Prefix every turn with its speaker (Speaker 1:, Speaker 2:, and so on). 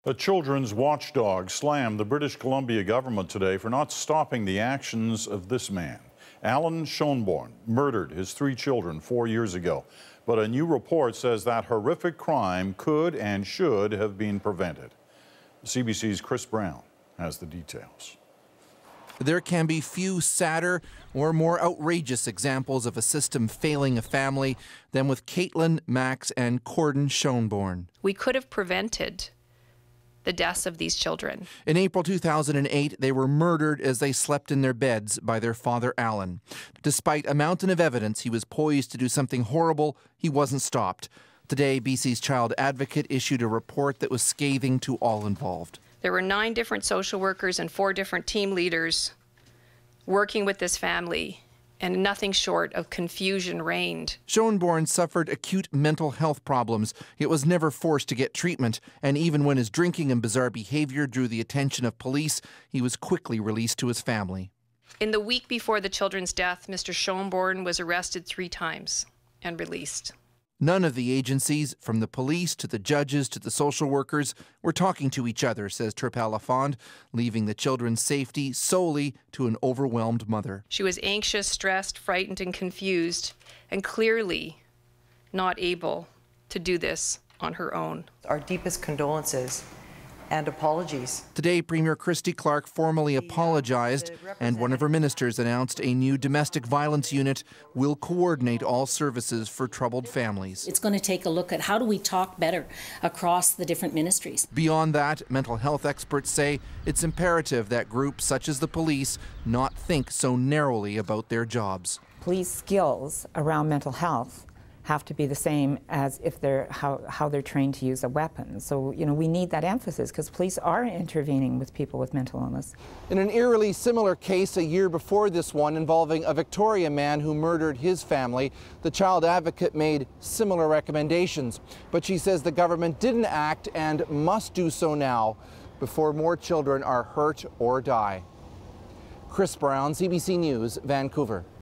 Speaker 1: A children's watchdog slammed the British Columbia government today for not stopping the actions of this man. Allan Schoenborn murdered his 3 children 4 years ago, but a new report says that horrific crime could and should have been prevented. CBC's Chris Brown has the details.
Speaker 2: There can be few sadder or more outrageous examples of a system failing a family than with Caitlin, Max, and Cordon Schoenborn.
Speaker 3: We could have prevented the deaths of these children.
Speaker 2: In April 2008, they were murdered as they slept in their beds by their father, Allan. Despite a mountain of evidence he was poised to do something horrible, he wasn't stopped. Today, BC's child advocate issued a report that was scathing to all involved.
Speaker 3: There were 9 different social workers and 4 different team leaders working with this family, and nothing short of confusion reigned.
Speaker 2: Schoenborn suffered acute mental health problems, yet was never forced to get treatment, and even when his drinking and bizarre behavior drew the attention of police, he was quickly released to his family.
Speaker 3: In the week before the children's death, Mr. Schoenborn was arrested 3 times and released.
Speaker 2: None of the agencies, from the police to the judges to the social workers, were talking to each other, says Turpel-Lafond, leaving the children's safety solely to an overwhelmed mother.
Speaker 3: She was anxious, stressed, frightened, and confused, and clearly not able to do this on her own.
Speaker 4: Our deepest condolences and apologies.
Speaker 2: Today, Premier Christy Clark formally apologized, and one of her ministers announced a new domestic violence unit will coordinate all services for troubled families.
Speaker 5: It's going to take a look at how do we talk better across the different ministries.
Speaker 2: Beyond that, mental health experts say it's imperative that groups such as the police not think so narrowly about their jobs.
Speaker 6: Police skills around mental health have to be the same as if they're how they're trained to use a weapon. So, we need that emphasis because police are intervening with people with mental illness.
Speaker 2: In an eerily similar case a year before this one involving a Victoria man who murdered his family, the child advocate made similar recommendations. But she says the government didn't act and must do so now before more children are hurt or die. Chris Brown, CBC News, Vancouver.